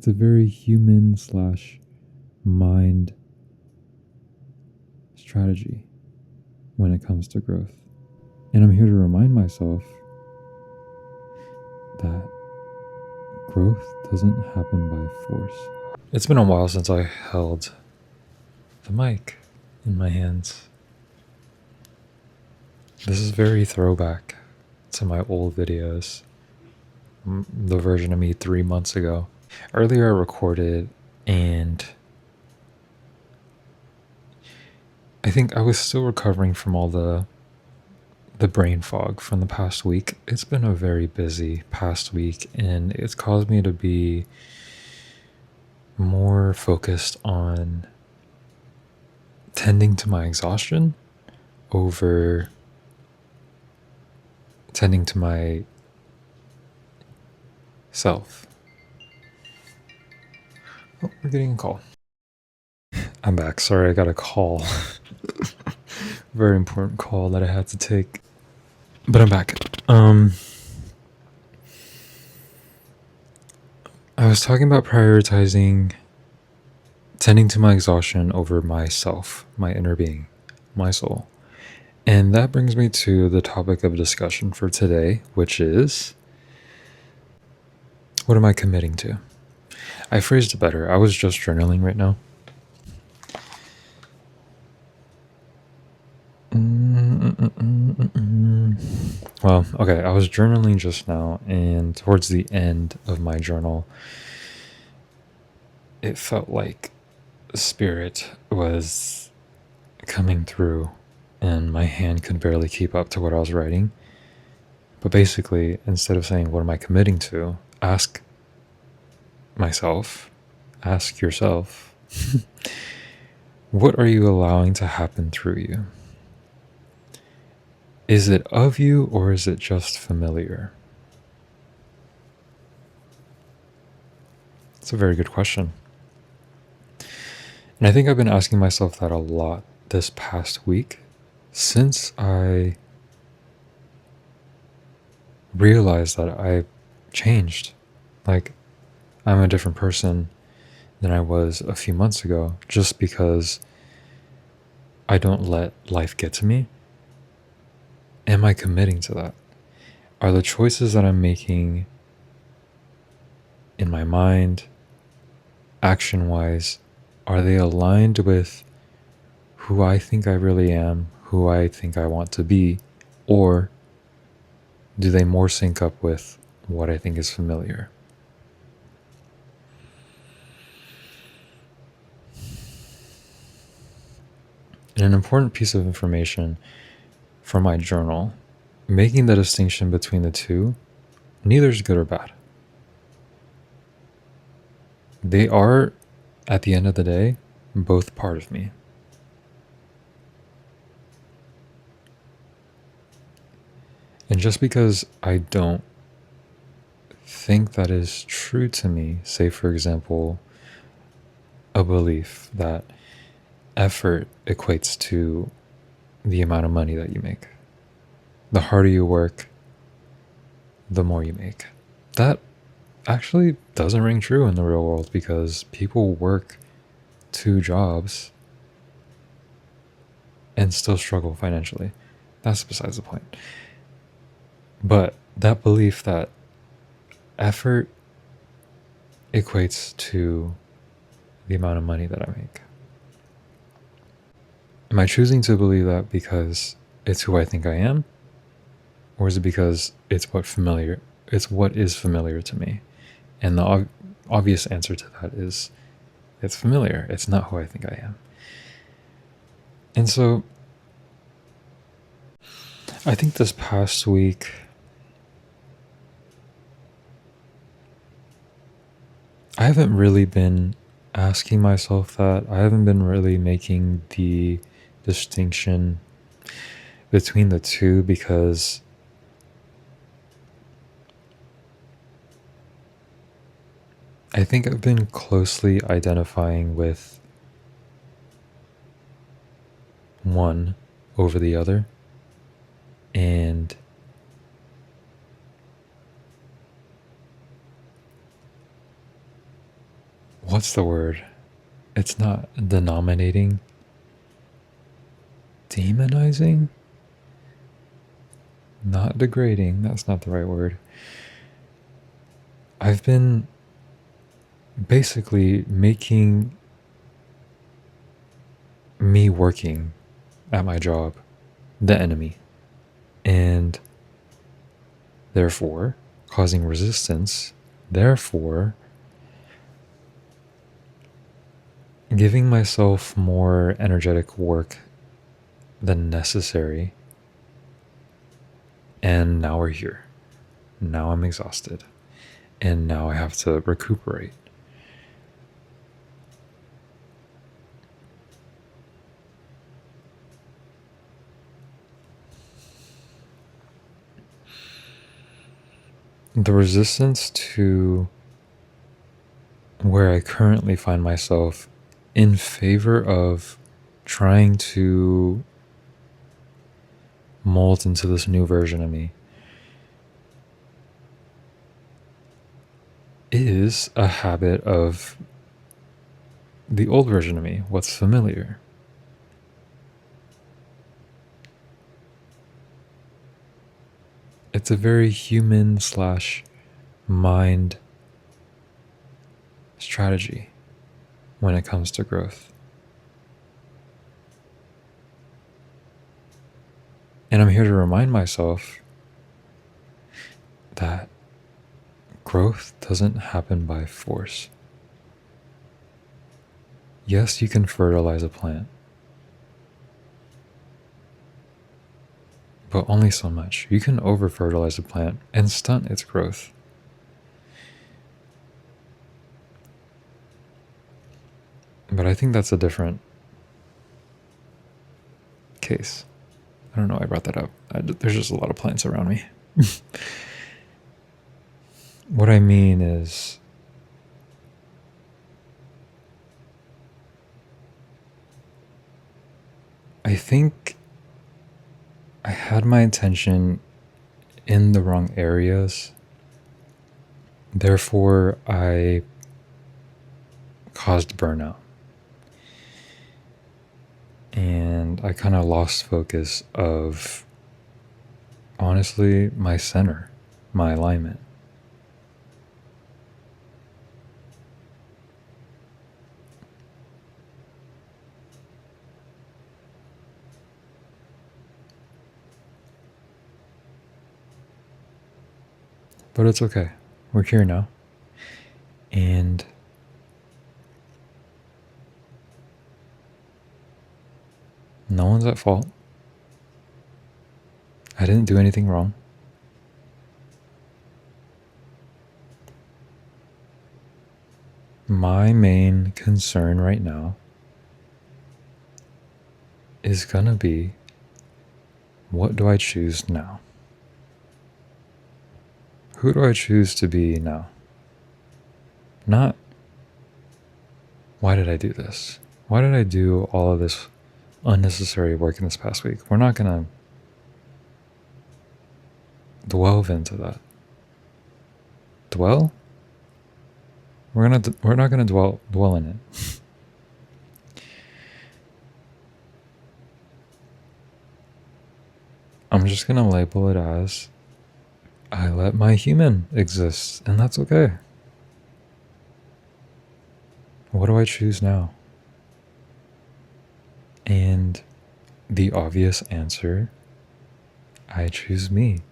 it's a very human slash mind strategy when it comes to growth. And I'm here to remind myself that growth doesn't happen by force. It's been a while since I held the mic in my hands. This is very throwback to my old videos, the version of me 3 months ago. Earlier I recorded, and I think I was still recovering from all the brain fog from the past week. It's been a very busy past week, and it's caused me to be more focused on tending to my exhaustion over tending to my self. Oh, we're getting a call. I'm back. Sorry, I got a call. Very important call that I had to take. But I'm back. I was talking about prioritizing tending to my exhaustion over myself, my inner being, my soul. And that brings me to the topic of discussion for today, which is, what am I committing to? I phrased it better. I was just journaling right now. Well, okay, I was journaling just now, and towards the end of my journal, it felt like spirit was coming through, and my hand could barely keep up to what I was writing. But basically, instead of saying, what am I committing to? Ask myself, ask yourself, what are you allowing to happen through you? Is it of you, or is it just familiar? It's a very good question. And I think I've been asking myself that a lot this past week since I realized that I changed. Like, I'm a different person than I was a few months ago just because I don't let life get to me. Am I committing to that? Are the choices that I'm making in my mind, action-wise, are they aligned with who I think I really am, who I think I want to be, or do they more sync up with what I think is familiar? And an important piece of information from my journal, making the distinction between the two, neither is good or bad. They are, at the end of the day, both part of me. And just because I don't think that is true to me, say for example, a belief that effort equates to the amount of money that you make. The harder you work, the more you make. That actually doesn't ring true in the real world because people work 2 jobs and still struggle financially. That's besides the point. But that belief that effort equates to the amount of money that I make. Am I choosing to believe that because it's who I think I am? Or is it because it's what is familiar to me? And the obvious answer to that is it's familiar. It's not who I think I am. And so I think this past week, I haven't really been asking myself that. I haven't been really making the distinction between the two because I think I've been closely identifying with one over the other. And what's the word? It's not denominating, demonizing, not degrading. That's not the right word. I've been basically making me working at my job the enemy, and therefore causing resistance, therefore giving myself more energetic work than necessary. And now we're here. Now I'm exhausted. And now I have to recuperate. The resistance to where I currently find myself in favor of trying to mold into this new version of me is a habit of the old version of me, what's familiar. It's a very human / mind strategy when it comes to growth. And I'm here to remind myself that growth doesn't happen by force. Yes, you can fertilize a plant, but only so much. You can over-fertilize a plant and stunt its growth. But I think that's a different case. I don't know why I brought that up. There's just a lot of plants around me. What I mean is, I think I had my attention in the wrong areas. Therefore, I caused burnout. And I kind of lost focus of, honestly, my center, my alignment. But it's okay. We're here now. And no one's at fault. I didn't do anything wrong. My main concern right now is gonna be, what do I choose now? Who do I choose to be now? Not, why did I do this? Why did I do all of this unnecessary work in this past week? We're not gonna delve into that. Dwell? We're not gonna dwell in it. I'm just gonna label it as, I let my human exist, and that's okay. What do I choose now? And the obvious answer, I choose me.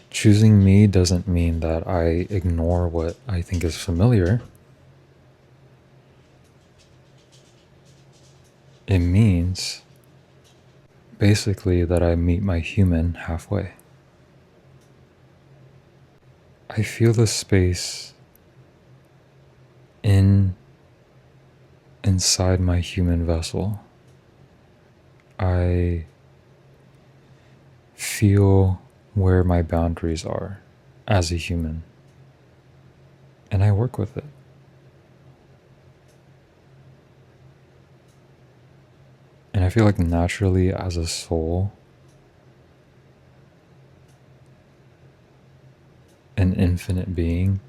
Choosing me doesn't mean that I ignore what I think is familiar. It means basically that I meet my human halfway. I feel the space inside my human vessel. I feel where my boundaries are as a human, and I work with it. And And I feel like naturally as a soul, an infinite being,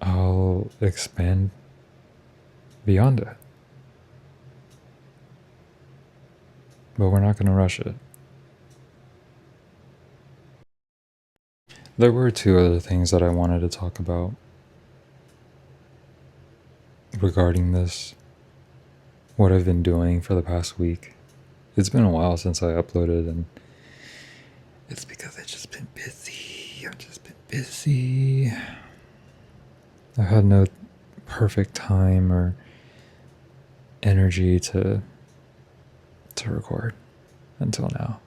I'll expand beyond it. But we're not going to rush it. There were two other things that I wanted to talk about regarding this, what I've been doing for the past week. It's been a while since I uploaded, and it's because I've just been busy. I had no perfect time or energy to record until now,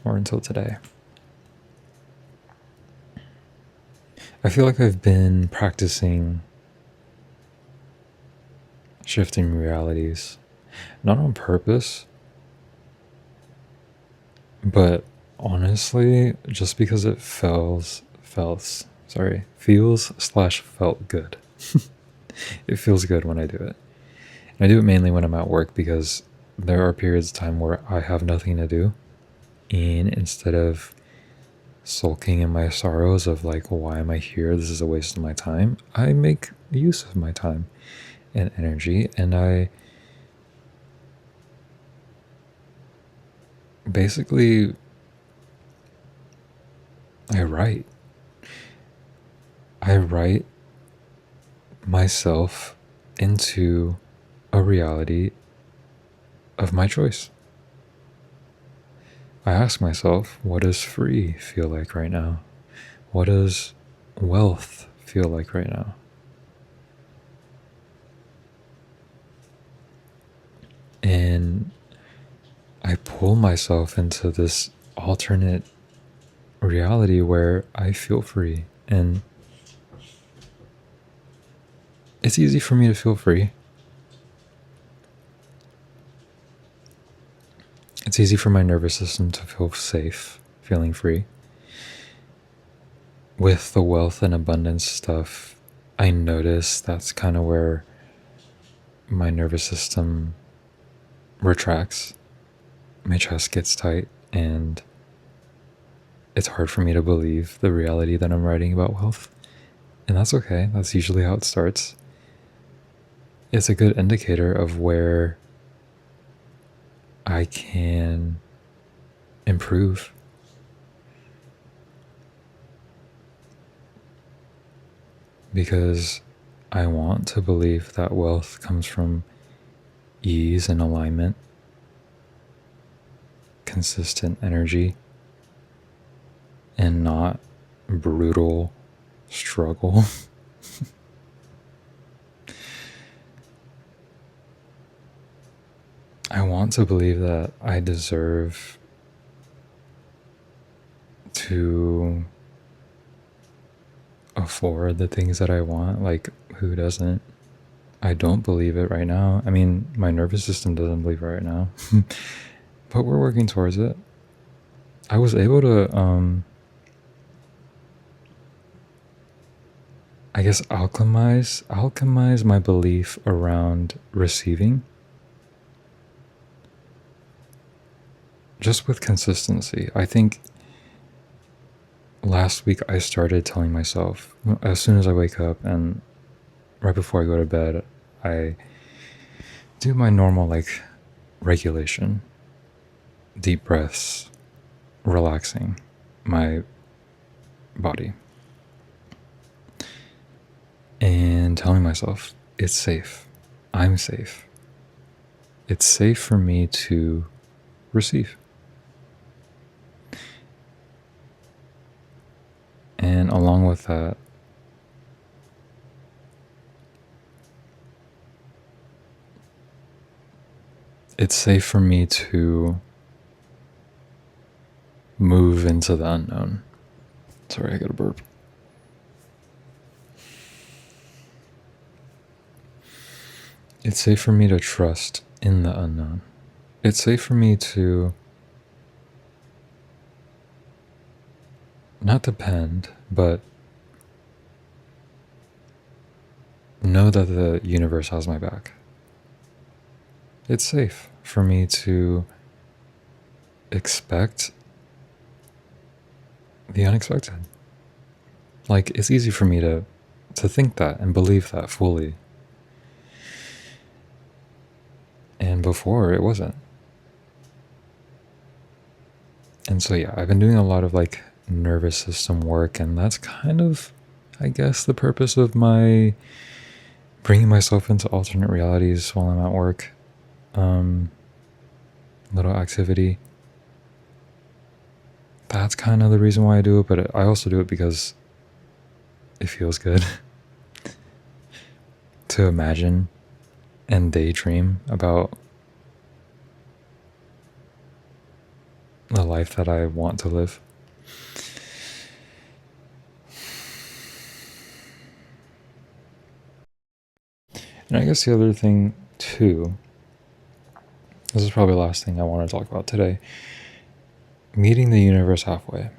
or until today. I feel like I've been practicing shifting realities, not on purpose, but honestly, just because it feels felt good. It feels good when I do it. And I do it mainly when I'm at work because there are periods of time where I have nothing to do. And instead of sulking in my sorrows of like, why am I here? This is a waste of my time. I make use of my time and energy, and I basically I write. I write myself into a reality of my choice. I ask myself, what does free feel like right now? What does wealth feel like right now? And I pull myself into this alternate reality where I feel free. And it's easy for me to feel free. It's easy for my nervous system to feel safe, feeling free. With the wealth and abundance stuff, I notice that's kind of where my nervous system retracts. My chest gets tight, and it's hard for me to believe the reality that I'm writing about wealth. And that's okay. That's usually how it starts. It's a good indicator of where I can improve. Because I want to believe that wealth comes from ease and alignment, consistent energy, and not brutal struggle. I want to believe that I deserve to afford the things that I want. Like, who doesn't? I don't believe it right now. I mean, my nervous system doesn't believe it right now. But we're working towards it. I was able to, I guess, alchemize my belief around receiving just with consistency. I think last week I started telling myself, as soon as I wake up and right before I go to bed, I do my normal like regulation, deep breaths, relaxing my body, and telling myself it's safe. I'm safe. It's safe for me to receive. And along with that, it's safe for me to move into the unknown. Sorry, I got a burp. It's safe for me to trust in the unknown. It's safe for me to not depend, but know that the universe has my back. It's safe for me to expect the unexpected. Like, it's easy for me to think that and believe that fully. And before, it wasn't. And so, yeah, I've been doing a lot of like nervous system work, and that's kind of, I guess, the purpose of my bringing myself into alternate realities while I'm at work. Little activity. That's kind of the reason why I do it, but I also do it because it feels good to imagine and daydream about the life that I want to live. And I guess the other thing too, this is probably the last thing I want to talk about today, meeting the universe halfway.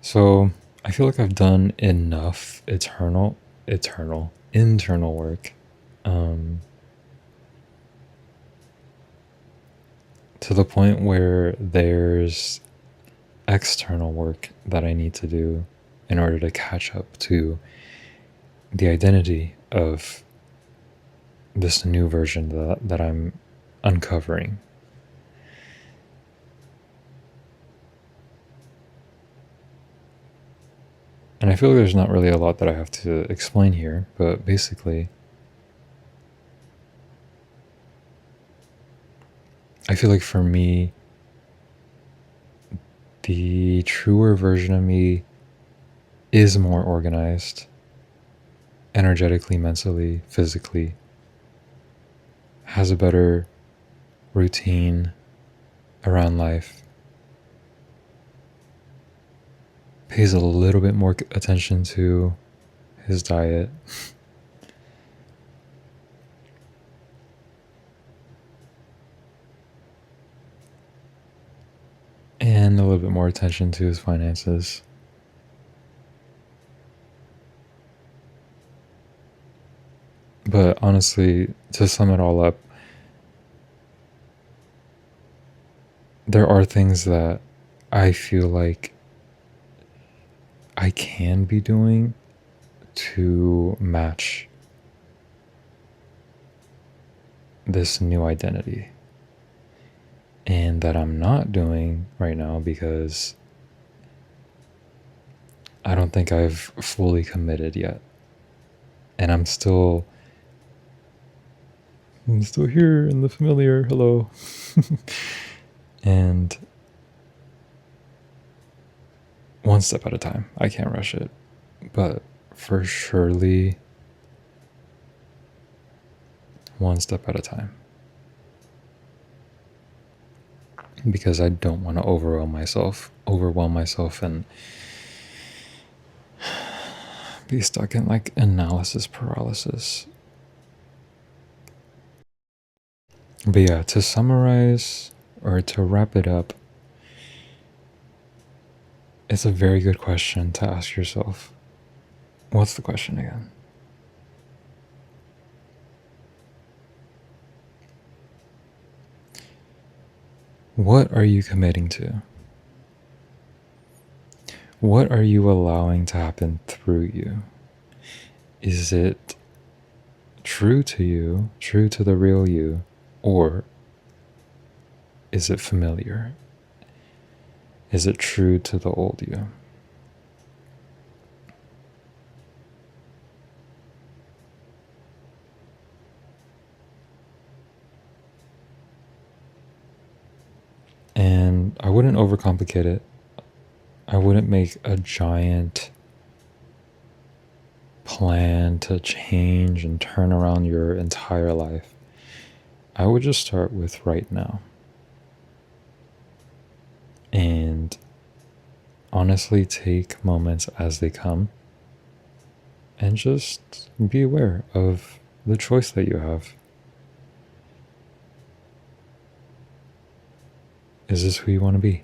So I feel like I've done enough internal work to the point where there's external work that I need to do in order to catch up to the identity of this new version that I'm uncovering. And I feel like there's not really a lot that I have to explain here, but basically, I feel like for me, the truer version of me is more organized, energetically, mentally, physically, has a better routine around life, pays a little bit more attention to his diet. And a little bit more attention to his finances. But honestly, to sum it all up, there are things that I feel like I can be doing to match this new identity, and that I'm not doing right now because I don't think I've fully committed yet. And I'm still here in the familiar. Hello. And one step at a time. I can't rush it. But for surely, one step at a time. Because I don't want to overwhelm myself and be stuck in like analysis paralysis. But yeah, to summarize or to wrap it up, it's a very good question to ask yourself. What's the question again? What are you committing to? What are you allowing to happen through you? Is it true to you, true to the real you, or is it familiar? Is it true to the old you? And I wouldn't overcomplicate it. I wouldn't make a giant plan to change and turn around your entire life. I would just start with right now. And honestly, take moments as they come and just be aware of the choice that you have. Is this who you want to be?